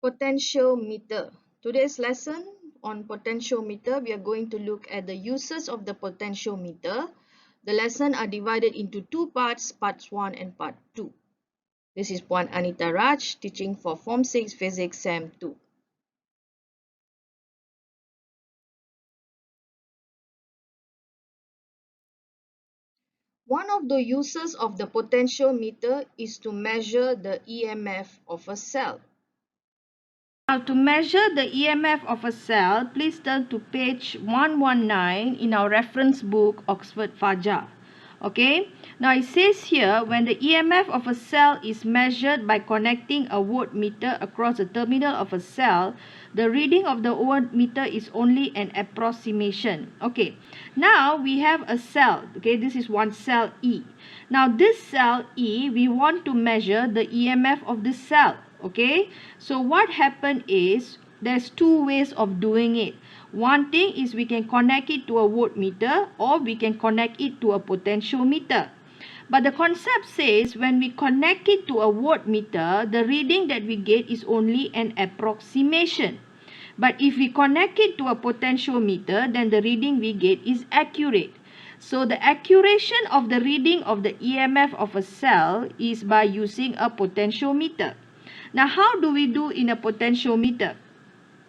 Potentiometer. Today's lesson on potentiometer, we are going to look at the uses of the potentiometer. The lesson are divided into two parts, parts 1 and part 2. This is Puan Anita Raj, teaching for Form 6 Physics Sem 2. One of the uses of the potentiometer is to measure the EMF of a cell. Now, to measure the EMF of a cell, please turn to page 119 in our reference book, Oxford Fajar. Okay, now it says here, when the EMF of a cell is measured by connecting a voltmeter across the terminal of a cell, the reading of the voltmeter is only an approximation. Okay, now we have a cell. Okay, this is one cell E. Now this cell E, we want to measure the EMF of this cell. Okay, so what happened is there's two ways of doing it. One thing is we can connect it to a voltmeter, or we can connect it to a potentiometer. But the concept says when we connect it to a voltmeter, the reading that we get is only an approximation. But if we connect it to a potentiometer, then the reading we get is accurate. So the accuracy of the reading of the EMF of a cell is by using a potentiometer. Now, how do we do in a potentiometer?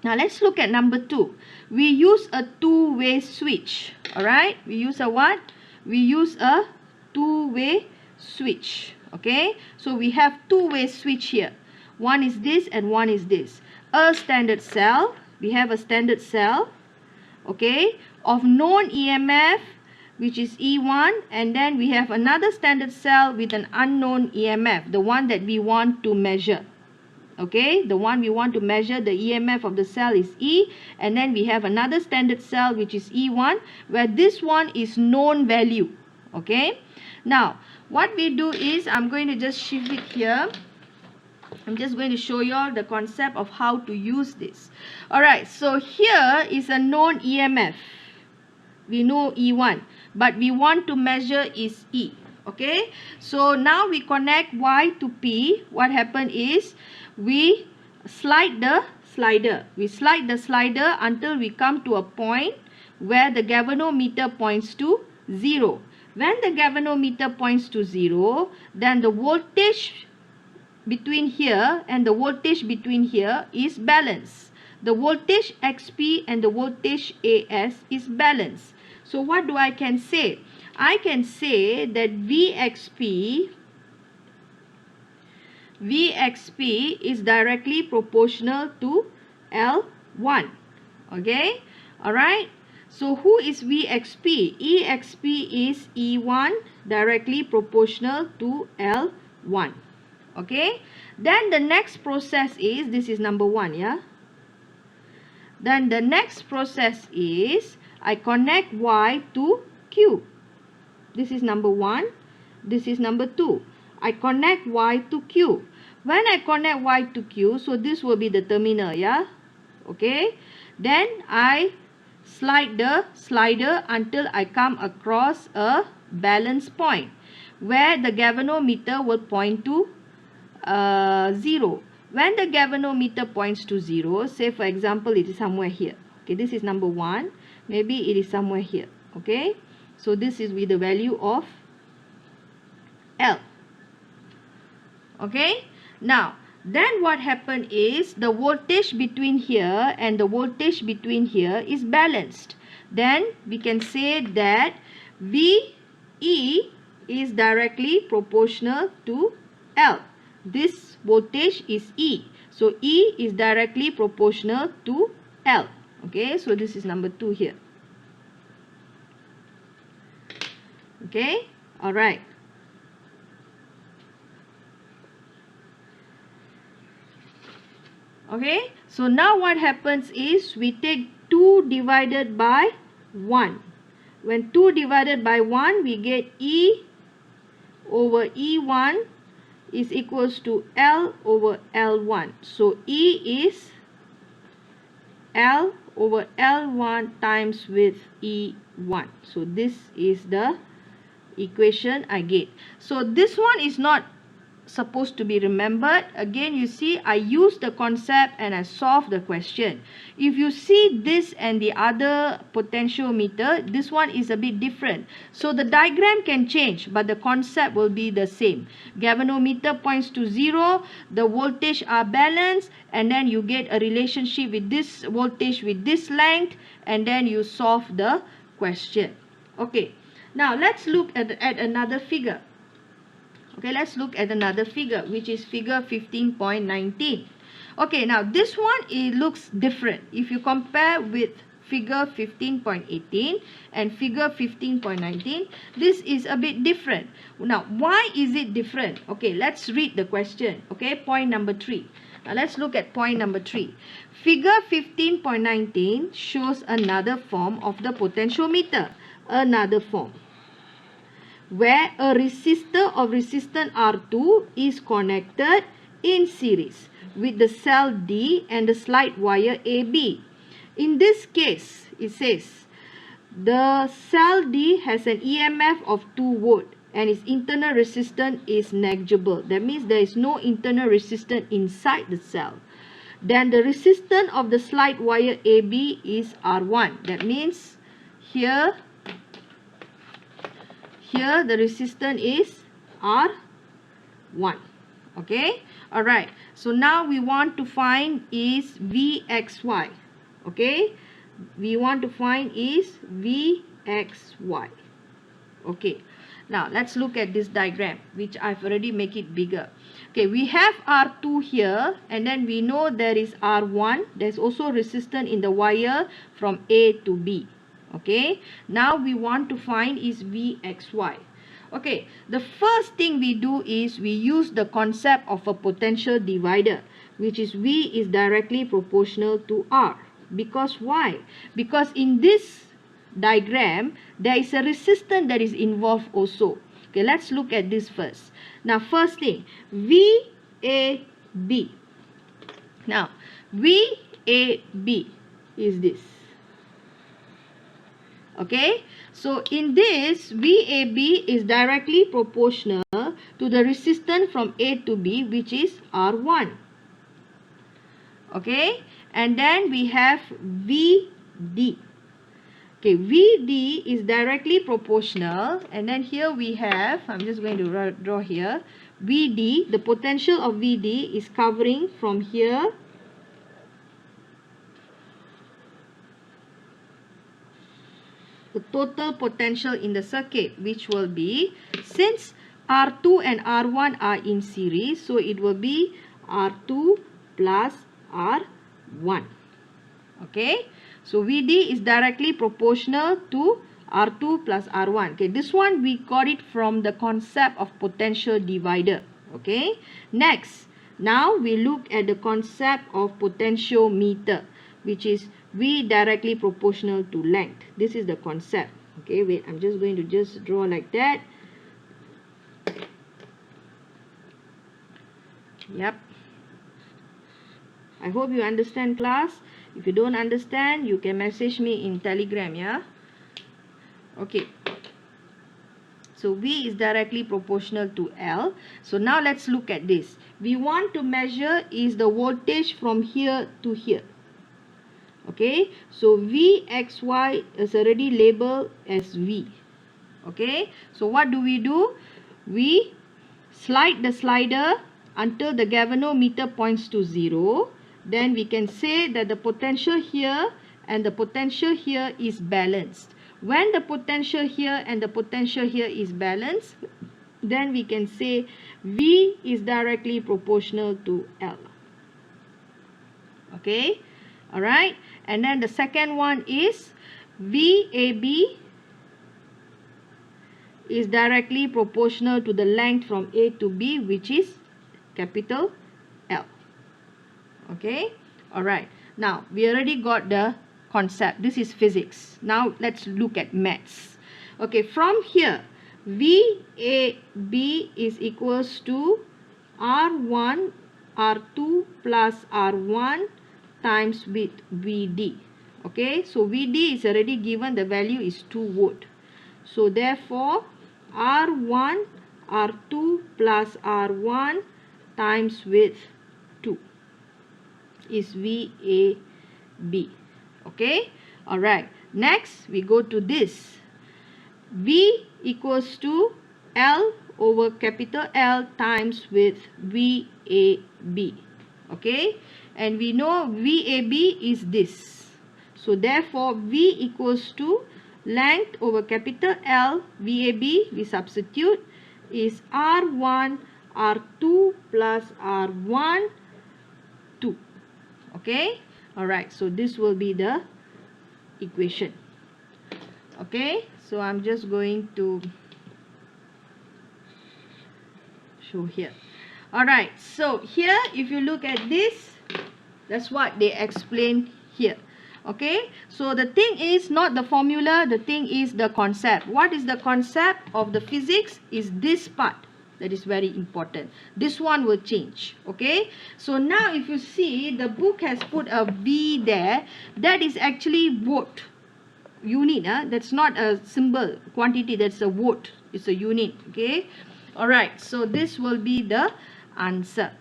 Now, let's look at number 2. We use a two-way switch. Alright? We use a what? We use a two-way switch. Okay? So, we have two-way switch here. One is this and one is this. A standard cell. We have a standard cell. Okay? Of known EMF, which is E1. And then we have another standard cell with an unknown EMF. The one that we want to measure. Okay, the one we want to measure the EMF of the cell is E, and then we have another standard cell which is E1, where this one is known value. Okay, now what we do is, I'm going to just shift it here. I'm just going to show you all the concept of how to use this. Alright, so here is a known EMF. We know E1, but we want to measure is E. Okay, so now we connect Y to P. What happened is we slide the slider. We slide the slider until we come to a point where the galvanometer points to 0. When the galvanometer points to 0, then the voltage between here and the voltage between here is balanced. The voltage XP and the voltage AS is balanced. So what do I can say? I can say that VXP is directly proportional to L1. Okay? Alright? So who is VXP? EXP is E1 directly proportional to L1. Okay? Then the next process is, this is number 1, yeah? Then the next process is, I connect Y to Q. This is number 1. This is number 2. I connect Y to Q. When I connect Y to Q, so this will be the terminal, yeah? Okay? Then I slide the slider until I come across a balance point where the galvanometer will point to 0. When the galvanometer points to 0, say for example it is somewhere here. Okay, this is number 1. Maybe it is somewhere here. Okay, so this is with the value of L. Okay, now then what happened is the voltage between here and the voltage between here is balanced. Then we can say that VE is directly proportional to L. This voltage is E. So E is directly proportional to L. Okay, so this is number 2 here. Okay, alright. Okay, so now what happens is we take 2 divided by 1. When 2 divided by 1, we get E over E1 is equals to L over L1. So E is L over L1 times with E1. So this is the equation I get. So this one is not supposed to be remembered? Again, you see, I use the concept and I solve the question. If you see this and the other potentiometer, this one is a bit different. So the diagram can change, but the concept will be the same. Galvanometer points to 0, the voltage are balanced, and then you get a relationship with this voltage with this length, and then you solve the question. Okay, now let's look at another figure. Okay, let's look at another figure, which is figure 15.19. Okay, now this one, it looks different. If you compare with figure 15.18 and figure 15.19, this is a bit different. Now, why is it different? Okay, let's read the question. Okay, point number 3. Now, let's look at point number 3. Figure 15.19 shows another form of the potentiometer. Another form, where a resistor of resistance R2 is connected in series with the cell D and the slide wire AB. In this case, it says the cell D has an EMF of 2 volt and its internal resistance is negligible. That means there is no internal resistance inside the cell. Then the resistance of the slide wire AB is R1. That means here the resistance is R1. Okay, alright, so now we want to find is Vxy. Okay, we want to find is Vxy. Okay, now let's look at this diagram, which I've already make it bigger. Okay, we have R2 here, and then we know there is R1. There's also resistance in the wire from A to B. Okay, now we want to find is Vxy. Okay, the first thing we do is we use the concept of a potential divider, which is V is directly proportional to R. Because why? Because in this diagram, there is a resistance that is involved also. Okay, let's look at this first. Now, first thing, VAB. Now, VAB is this. Okay, so in this, VAB is directly proportional to the resistance from A to B, which is R1. Okay, and then we have VD. Okay, VD is directly proportional, and then here we have, I'm just going to draw here, VD, the potential of VD is covering from here the total potential in the circuit, which will be, since R2 and R1 are in series, so it will be R2 plus R1. Okay, so VD is directly proportional to R2 plus R1. Okay, this one we got it from the concept of potential divider. Okay, next, now we look at the concept of potentiometer, which is V directly proportional to length. This is the concept. Okay, wait, I'm just going to just draw like that. Yep. I hope you understand, class. If you don't understand, you can message me in Telegram, yeah? Okay. So V is directly proportional to L. So now let's look at this. We want to measure is the voltage from here to here. Okay, so Vxy is already labeled as V. Okay, so what do? We slide the slider until the galvanometer points to 0. Then we can say that the potential here and the potential here is balanced. When the potential here and the potential here is balanced, then we can say V is directly proportional to L. Okay, alright. And then the second one is VAB is directly proportional to the length from A to B, which is capital L. Okay, alright. Now, we already got the concept. This is physics. Now, let's look at maths. Okay, from here, VAB is equals to R1, R2 plus R1 times with VD. Okay, so VD is already given, the value is 2 volt. So therefore R1 R2 plus R1 times with 2 is VAB. Okay, alright. Next, we go to this. V equals to L over capital L times with VAB. Okay, and we know VAB is this. So therefore, V equals to length over capital L, VAB, we substitute, is R1, R2 plus R1, 2. Okay, alright, so this will be the equation. Okay, so I'm just going to show here. Alright, so here if you look at this, that's what they explain here. Okay, so the thing is not the formula, the thing is the concept. What is the concept of the physics is this part. That is very important. This one will change. Okay, so now if you see, the book has put a V there. That is actually volt. Unit, that's not a symbol quantity, that's a volt, it's a unit. Okay, alright, so this will be the answer.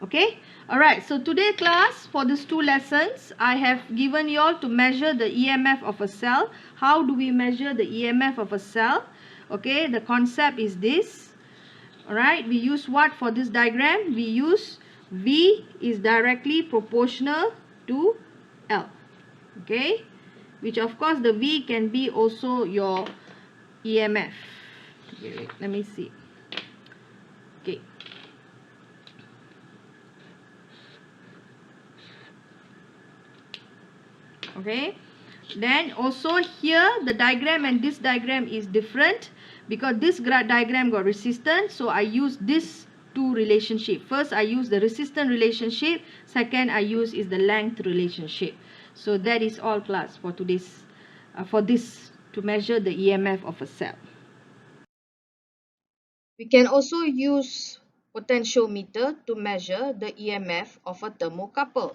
Okay, alright, so today class, for these 2 lessons, I have given you all to measure the EMF of a cell. How do we measure the EMF of a cell? Okay, the concept is this. Alright, we use what for this diagram? We use V is directly proportional to L. Okay, which of course the V can be also your EMF. Wait, let me see. Okay. Okay. Then also here the diagram and this diagram is different because this diagram got resistance. So I use this 2 relationship. First I use the resistance relationship. Second I use is the length relationship. So that is all class for today's for this to measure the EMF of a cell. We can also use potentiometer to measure the EMF of a thermocouple.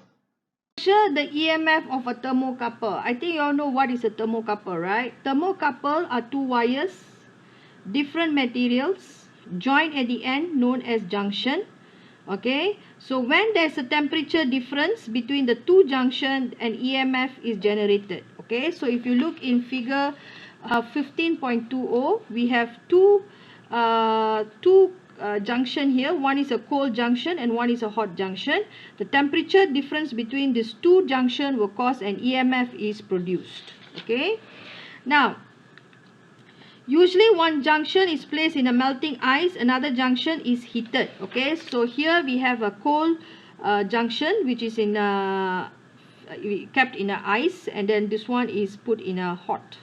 Measure the EMF of a thermocouple. I think you all know what is a thermocouple, right? Thermocouple are 2 wires, different materials, joined at the end, known as junction. Okay, so when there's a temperature difference between the 2 junctions, an EMF is generated. Okay, so if you look in figure 15.20, we have two junction here. One is a cold junction and one is a hot junction. The temperature difference between these 2 junctions will cause an EMF is produced. Okay, now usually one junction is placed in a melting ice, another junction is heated. Okay, so here we have a cold junction which is in kept in a ice, and then this one is put in a hot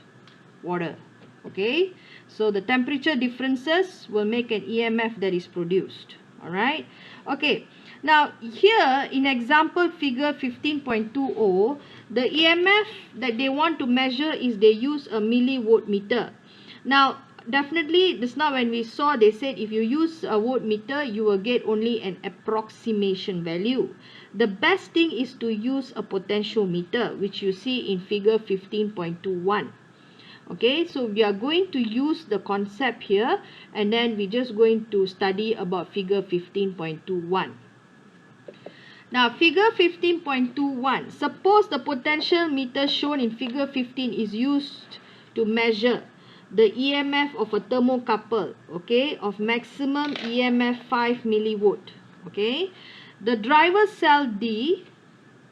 water. Okay, so the temperature differences will make an EMF that is produced. Alright, okay, now here in example figure 15.20, the EMF that they want to measure is they use a millivoltmeter. Now definitely just now when we saw, they said if you use a voltmeter you will get only an approximation value. The best thing is to use a potentiometer, which you see in figure 15.21. Okay, so we are going to use the concept here and then we're just going to study about figure 15.21. Now figure 15.21, suppose the potential meter shown in figure 15 is used to measure the EMF of a thermocouple, okay, of maximum EMF 5 millivolt. Okay, the driver cell D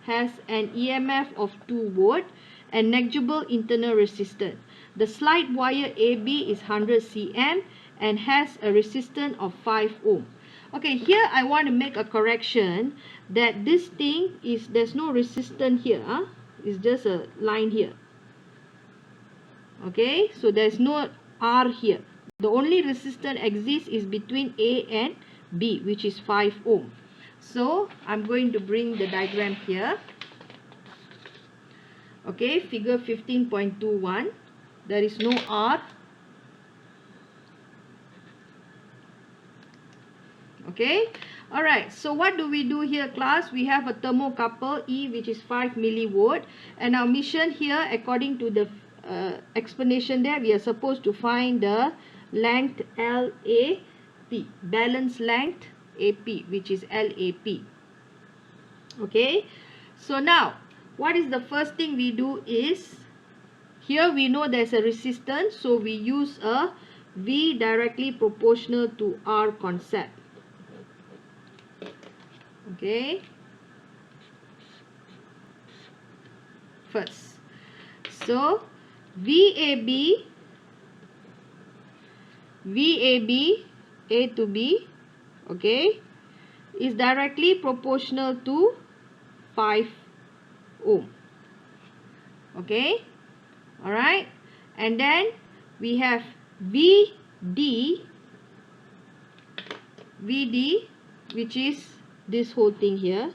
has an EMF of 2 volt and negligible internal resistance. The slide wire AB is 100 cm and has a resistance of 5 ohm. Okay, here I want to make a correction that this thing is, there's no resistance here. It's just a line here. Okay, so there's no R here. The only resistance exists is between A and B, which is 5 ohm. So I'm going to bring the diagram here. Okay, figure 15.21. There is no R. Okay, alright, so what do we do here class? We have a thermocouple E which is 5 millivolt, and our mission here according to the explanation there, we are supposed to find the length LAP, balance length AP, which is LAP. Okay, so now what is the first thing we do is, here we know there's a resistance, so we use a V directly proportional to R concept. Okay, first, so VAB A to B, okay, is directly proportional to 5 ohm. Okay, all right, and then we have VD, which is this whole thing here,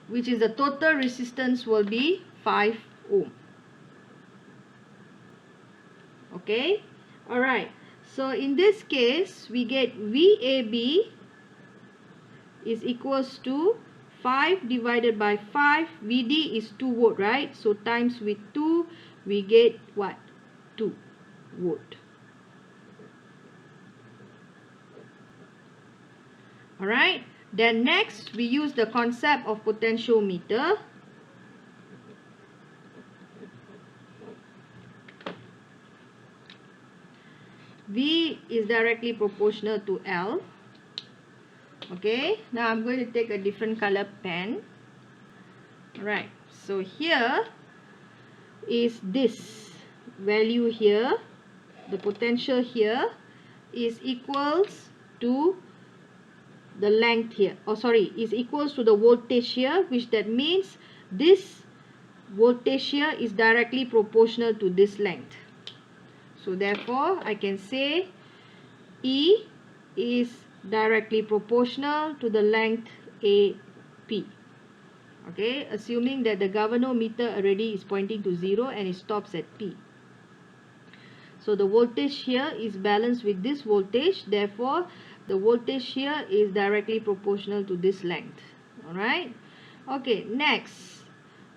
which is the total resistance will be 5 ohm. Okay, all right, so in this case we get VAB is equals to 5 divided by 5. VD is 2 volt, right? So times with 2, we get what? 2 volt. Alright, then next we use the concept of potentiometer. V is directly proportional to L. Okay, now I'm going to take a different color pen. Alright, so here is this value here, the potential here is equals to the length here, is equals to the voltage here, which that means this voltage here is directly proportional to this length. So therefore I can say E is directly proportional to the length AP. Okay, assuming that the galvanometer already is pointing to 0 and it stops at P. So the voltage here is balanced with this voltage, therefore the voltage here is directly proportional to this length. Alright, okay, next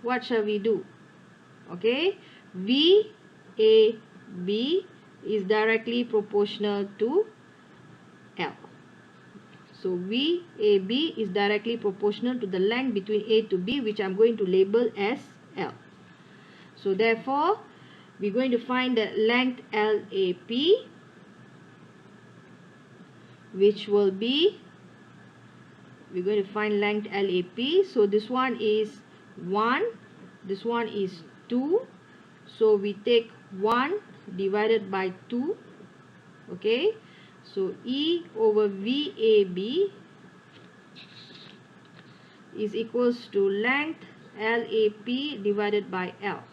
what shall we do? Okay, VAB is directly proportional to L. So VAB is directly proportional to the length between A to B, which I'm going to label as L. So therefore we're going to find the length LAP, which will be, we're going to find length LAP. So this one is 1, this one is 2. So we take 1 divided by 2. Okay, so E over VAB is equals to length LAP divided by L.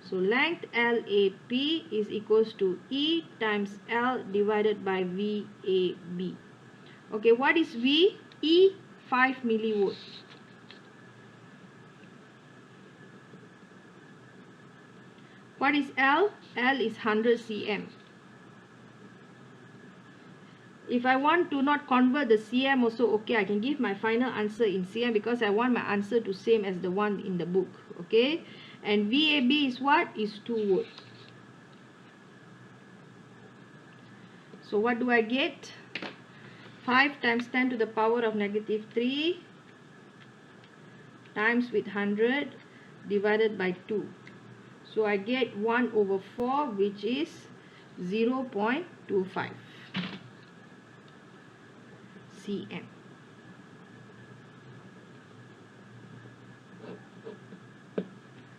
So length LAP is equals to E times L divided by VAB. Okay, what is V? E, 5 millivolt. What is L? L is 100 cm. If I want to not convert the cm also, okay, I can give my final answer in cm because I want my answer to same as the one in the book. Okay, and VAB is what? Is 2 volt. So what do I get? 5 times 10 to the power of negative 3 times with 100 divided by 2. So I get 1 over 4, which is 0.25 cm.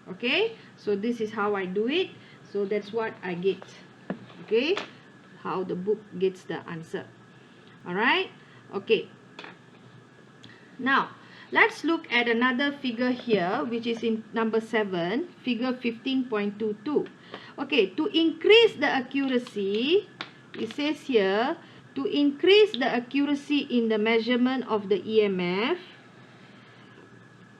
Okay, so this is how I do it. So that's what I get. Okay, how the book gets the answer. Alright, okay. Now let's look at another figure here, which is in number 7, figure 15.22. Okay, to increase the accuracy, it says here, to increase the accuracy in the measurement of the EMF,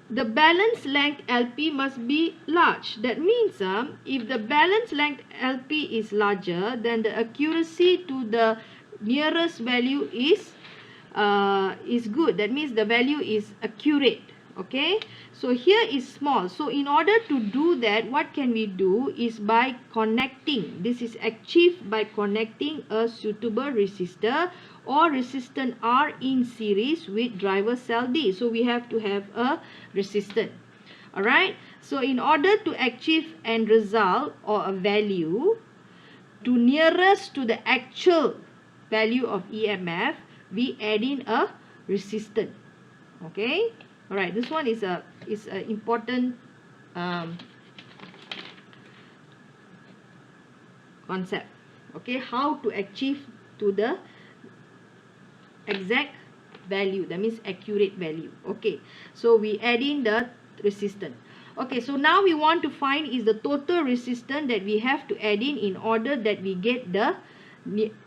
the balance length LP must be large. That means if the balance length LP is larger, then the accuracy to the nearest value is good. That means the value is accurate. Okay, so here is small. So in order to do that, what can we do is by connecting. This is achieved by connecting a suitable resistor or resistant R in series with driver cell D. So we have to have a resistant. Alright, so in order to achieve an result or a value to nearest to the actual value of EMF, we add in a resistant. Okay, alright, this one is a important concept. Okay, how to achieve to the exact value, that means accurate value. Okay, so we add in the resistance. Okay, so now we want to find is the total resistance that we have to add in order that we get the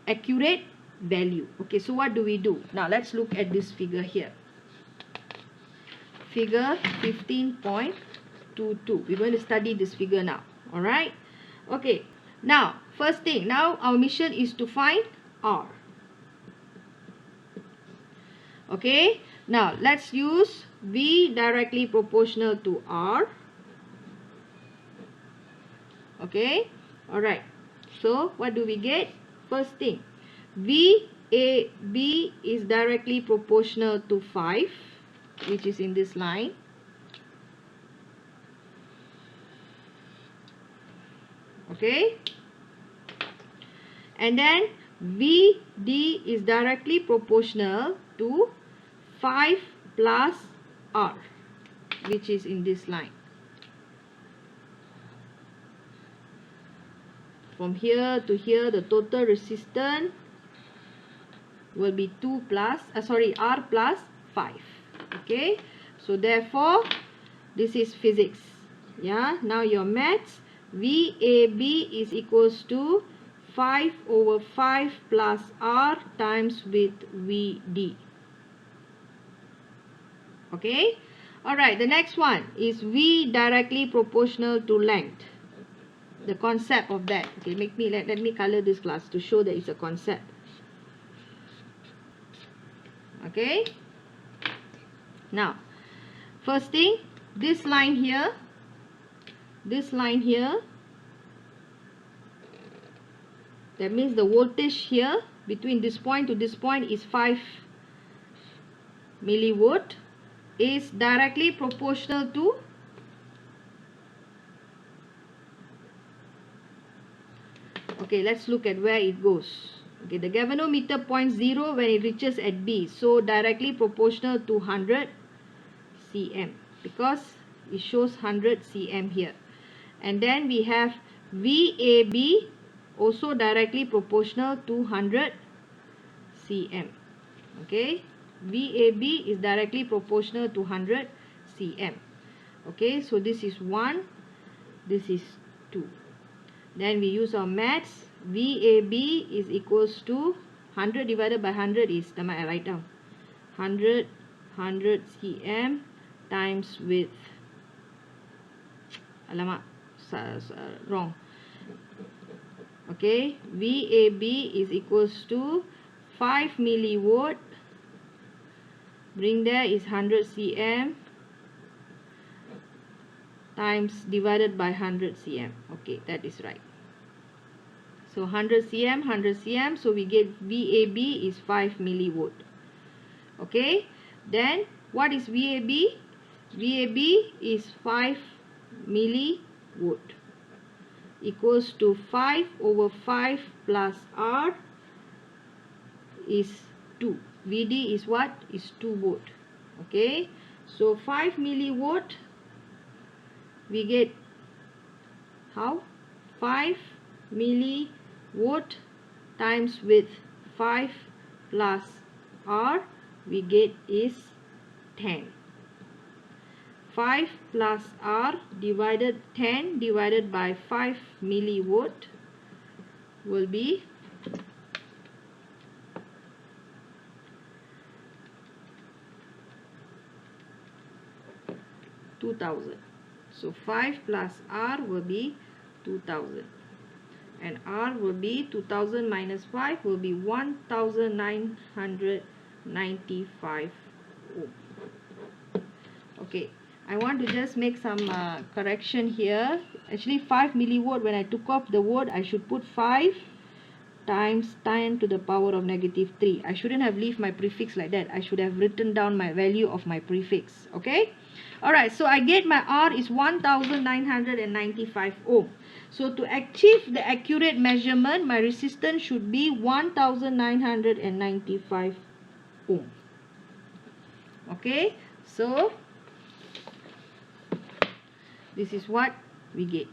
accurate value. Okay, so what do we do? Now let's look at this figure here. Figure 15.22. We're going to study this figure now. Alright. Okay. Now, first thing. Now, our mission is to find R. Okay. Now, let's use V directly proportional to R. Okay. Alright. So, what do we get? First thing. VAB is directly proportional to 5. Which is in this line. Okay. And then VD is directly proportional to 5 plus R, which is in this line. From here to here, the total resistance will be R plus 5. Okay, so therefore this is physics. Yeah, now your maths. VAB is equals to 5 over 5 plus R times with VD. Okay, alright, the next one is V directly proportional to length. The concept of that. Okay, let me color this class to show that it's a concept. Okay, now first thing, this line here, that means the voltage here between this point to this point is 5 millivolt, is directly proportional to okay, let's look at where it goes. Okay, the galvanometer points 0 when it reaches at B, so directly proportional to 100 cm because it shows 100 cm here. And then we have VAB also directly proportional to 100 cm. Okay, VAB is directly proportional to 100 cm. Okay, so this is 1, this is 2. Then we use our maths. VAB is equals to 100 divided by 100 is, I write down 100 cm times with wrong. Okay, VAB is equals to 5 millivolt, bring there is 100 cm times divided by 100 cm. Okay, that is right. So 100 cm, so we get VAB is 5 millivolt. Okay, then what is VAB? VAB is 5 millivolt equals to 5 over 5 plus R is 2. VD is what? Is 2 volt. Okay, so 5 millivolt we get how? 5 millivolt times with 5 plus R we get is 10. 5 plus R divided 10 divided by 5 millivolt will be 2000. So 5 plus R will be 2000. And R will be 2000 minus 5 will be 1995 ohm. Okay, I want to just make some correction here. Actually 5 milliwatt, when I took off the word, I should put 5 times 10 to the power of negative 3. I shouldn't have left my prefix like that. I should have written down my value of my prefix. Okay. Alright, so I get my R is 1995 ohm. So to achieve the accurate measurement, my resistance should be 1995 ohm. Okay. So this is what we get.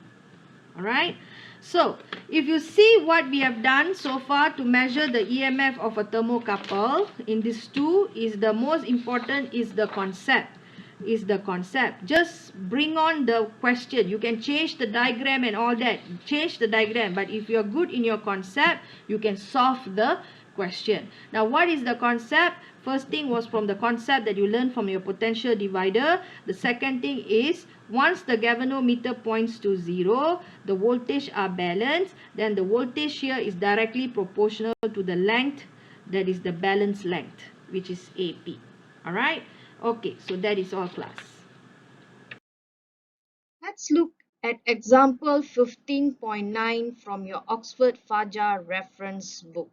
Alright. So, if you see what we have done so far to measure the EMF of a thermocouple, in these two, is the most important is the concept. Just bring on the question. You can change the diagram and all that. Change the diagram. But if you are good in your concept, you can solve the question. Now, what is the concept? First thing was from the concept that you learned from your potential divider. The second thing is, once the galvanometer points to 0, the voltage are balanced, then the voltage here is directly proportional to the length, that is the balance length, which is AP. Alright? Okay, so that is all, class. Let's look at example 15.9 from your Oxford Fajar reference book.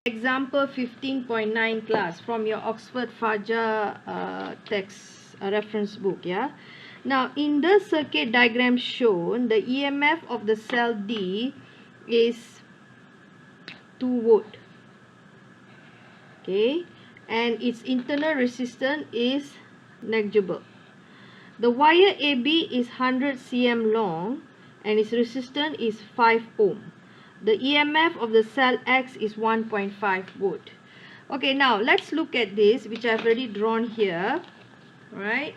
Example 15.9, class, from your Oxford Fajar text reference book. Yeah. Now, in the circuit diagram shown, the EMF of the cell D is 2 volt. Okay, and its internal resistance is negligible. The wire AB is 100 cm long and its resistance is 5 ohm. The EMF of the cell X is 1.5 volt. Okay, now let's look at this, which I've already drawn here. Right?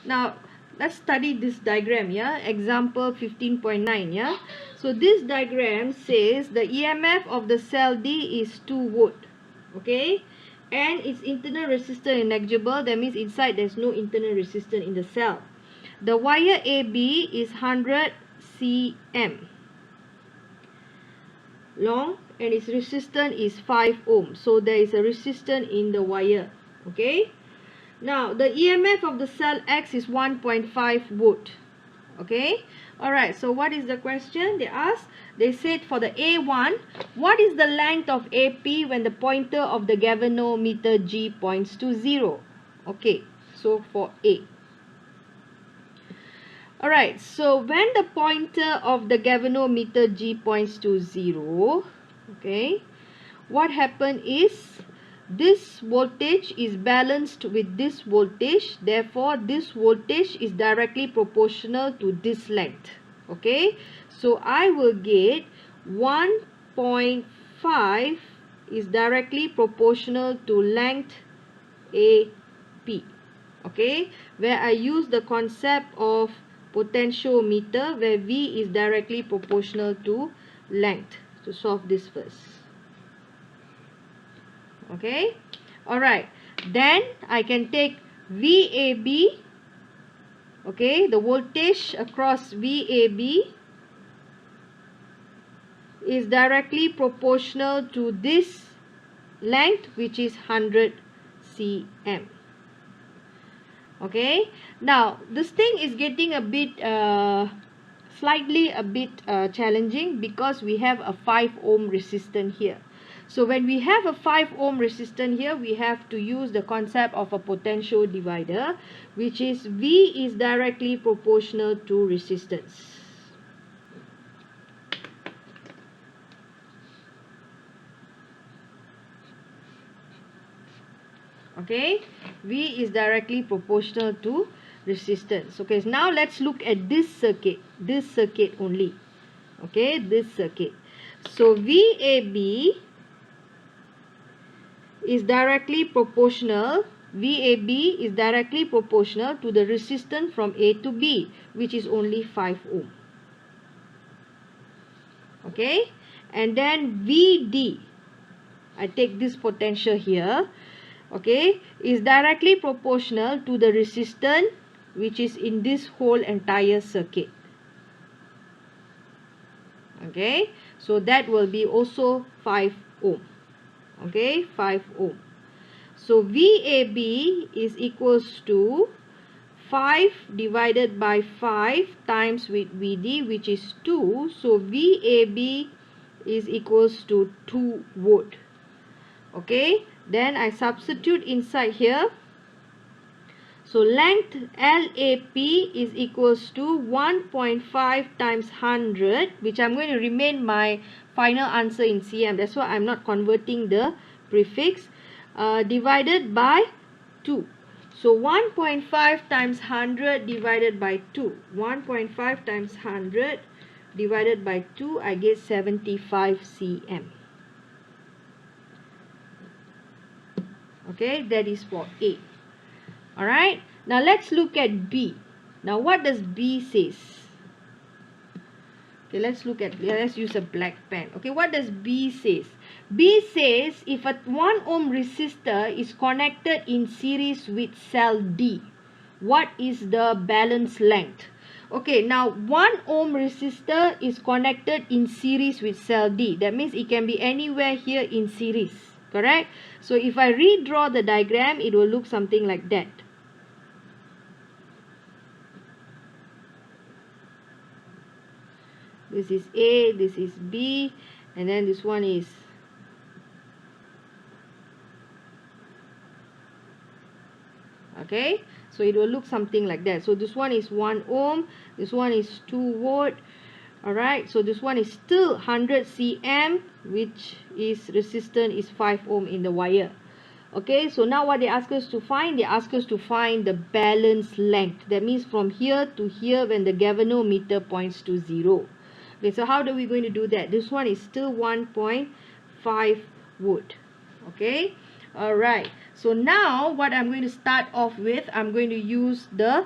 Now, let's study this diagram, yeah? Example 15.9, yeah? So, this diagram says the EMF of the cell D is 2 volt. Okay? And its internal resistance is negligible. That means inside there's no internal resistance in the cell. The wire AB is 100 cm long and its resistance is 5 ohm. So there is a resistance in the wire. Okay. Now the EMF of the cell X is 1.5 volt. Okay. Alright. So what is the question they asked? They said for the A1, what is the length of AP when the pointer of the galvanometer G points to 0? Okay. So for A. Alright, so when the pointer of the galvanometer G points to 0, okay, what happened is this voltage is balanced with this voltage. Therefore, this voltage is directly proportional to this length. Okay, so I will get 1.5 is directly proportional to length AP. Okay, where I use the concept of potentiometer, where V is directly proportional to length, to solve this first. Okay, alright, then I can take VAB. Okay, the voltage across VAB is directly proportional to this length, which is 100 cm. Okay, now this thing is getting a bit slightly a bit challenging because we have a 5 ohm resistance here. So when we have a 5 ohm resistance here, we have to use the concept of a potential divider, which is V is directly proportional to resistance. Okay, V is directly proportional to resistance. Okay, so now let's look at this circuit only. Okay, this circuit. So VAB is directly proportional. VAB is directly proportional to the resistance from A to B, which is only 5 ohm. Okay, and then VD, I take this potential here. Okay, is directly proportional to the resistance which is in this whole entire circuit. Okay, so that will be also 5 ohm. Okay, 5 ohm. So VAB is equals to 5 divided by 5 times with VD, which is 2. So VAB is equals to 2 volt. Okay, then I substitute inside here. So length LAP is equals to 1.5 times 100, which I'm going to remain my final answer in cm. That's why I'm not converting the prefix, divided by 2. So 1.5 times 100 divided by 2. 1.5 times 100 divided by 2, I get 75 cm. Okay, that is for A. Alright, now let's look at B. Now what does B says? Okay, let's use a black pen. Okay, what does B says? B says if a 1 ohm resistor is connected in series with cell D, what is the balance length? Okay, now 1 ohm resistor is connected in series with cell D. That means it can be anywhere here in series. Correct? So if I redraw the diagram, it will look something like that. This is A, this is B, and then this one is okay, so it will look something like that. So this one is 1 ohm, this one is 2 volt. Alright, so this one is still 100 cm, which is resistance is 5 ohm in the wire. Okay, so now what they ask us to find? They ask us to find the balance length. That means from here to here when the galvanometer points to 0. Okay, so how are we going to do that? This one is still 1.5 volt. Okay, alright. So now what I'm going to start off with, I'm going to use the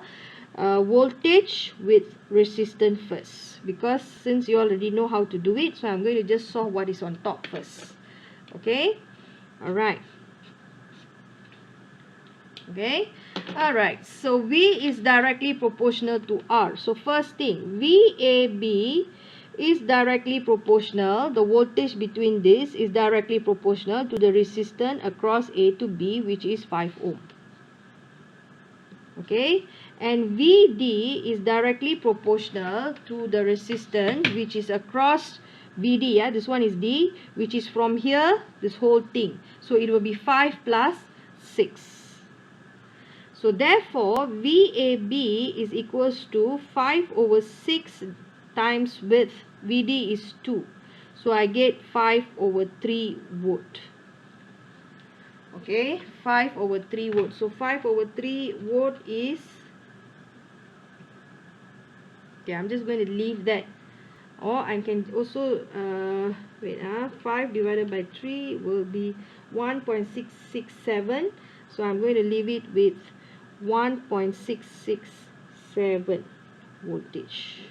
voltage with resistance first. Because since you already know how to do it, so I'm going to just solve what is on top first. Okay, alright. Okay, alright, so V is directly proportional to R. So first thing, VAB is directly proportional, the voltage between this is directly proportional to the resistance across A to B, which is 5 ohm. Okay, and VD is directly proportional to the resistance which is across VD, yeah, this one is D, which is from here, this whole thing. So it will be 5 plus 6. So therefore, VAB is equals to 5 over 6 times width. VD is 2. So I get 5 over 3 volt. Okay, 5 over 3 volt. So 5 over 3 volt is... Okay, I'm just going to leave that. Or I can also... 5 divided by 3 will be 1.667. So I'm going to leave it with 1.667 voltage.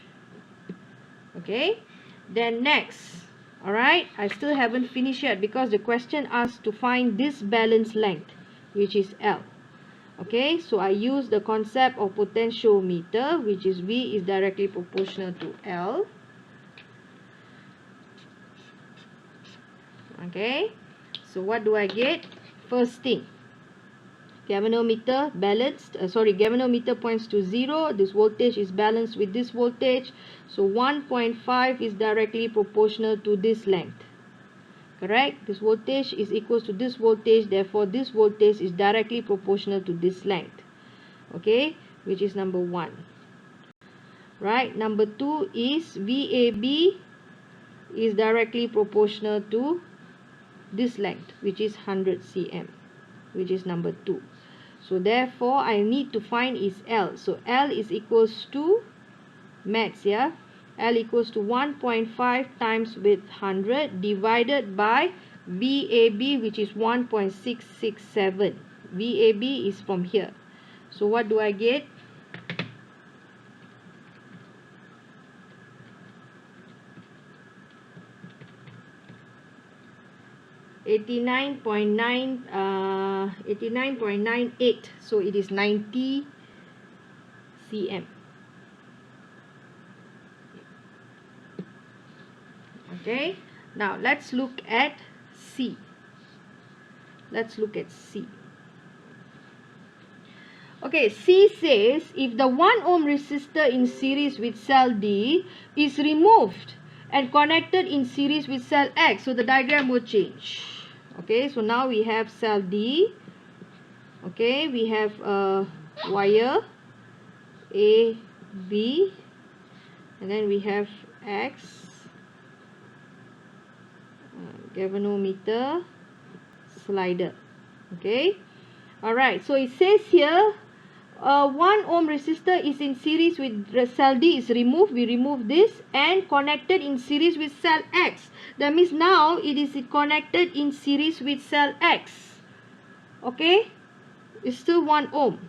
Okay, then next, alright, I still haven't finished yet because the question asks to find this balance length, which is L. Okay, so I use the concept of potentiometer, which is V is directly proportional to L. Okay, so what do I get? First thing, galvanometer balanced, galvanometer points to 0. This voltage is balanced with this voltage. So 1.5 is directly proportional to this length. Correct? This voltage is equals to this voltage. Therefore, this voltage is directly proportional to this length. Okay? Which is number 1. Right? Number 2 is VAB is directly proportional to this length, which is 100 cm. Which is number 2. So therefore, I need to find is L. So L is equals to max, yeah. L equals to 1.5 times with 100 divided by VAB, which is 1.667. VAB is from here. So what do I get? 89.98. So it is 90 cm. Okay, now let's look at C. Let's look at C. Okay, C says if the 1 ohm resistor in series with cell D is removed and connected in series with cell X, so the diagram will change. Okay, so now we have cell D. Okay, we have a wire A, B, and then we have X, galvanometer, slider. Okay, alright, so it says here 1 ohm resistor is in series with cell D is removed. We remove this and connected in series with cell X. That means now it is connected in series with cell X. Okay, it's still 1 ohm.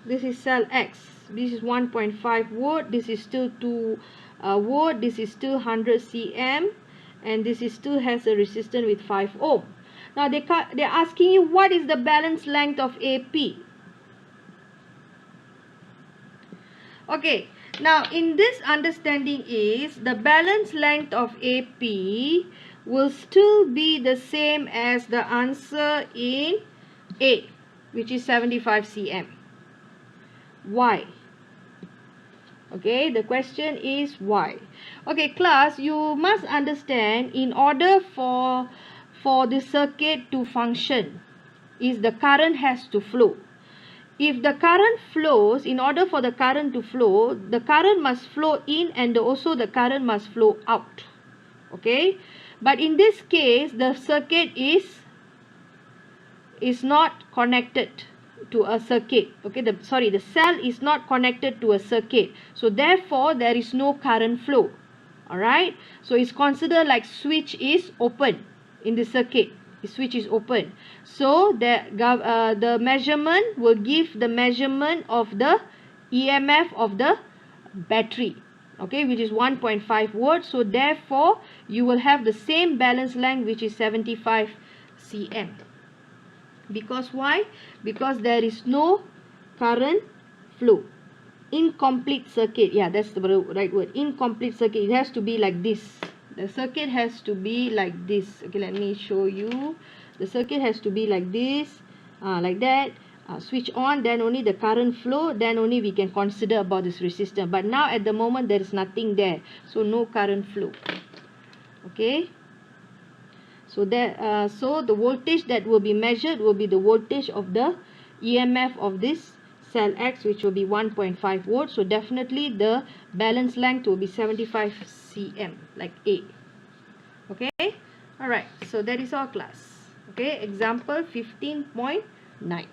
This is cell X. This is 1.5 volt. This is still 2 volt. This is still 100 cm, and this is still has a resistance with 5 ohm. Now they're asking you what is the balance length of AP. Okay, now in this understanding is the balance length of AP will still be the same as the answer in A, which is 75 cm. Why? Okay, the question is why? Okay, class, you must understand in order for the circuit to function is the current has to flow. If the current flows, in order for the current to flow, the current must flow in and also the current must flow out. Okay, but in this case the circuit is not connected to a circuit. Okay, the cell is not connected to a circuit, so therefore there is no current flow. Alright, so it's considered like switch is open in the circuit. The switch is open, so the measurement will give the measurement of the EMF of the battery, okay, which is 1.5 volts. So therefore you will have the same balance length, which is 75 cm. Because why? Because there is no current flow. Incomplete circuit. Yeah, that's the right word. Incomplete circuit. It has to be like this. The circuit has to be like this. Okay, let me show you. The circuit has to be like this, like that. Switch on, then only the current flow, then only we can consider about this resistor. But now at the moment there is nothing there, so no current flow. Okay. So that so the voltage that will be measured will be the voltage of the EMF of this cell X, which will be 1.5 volts. So definitely the balance length will be 75 cm, like A. Okay, alright, so that is our class. Okay, example 15.9.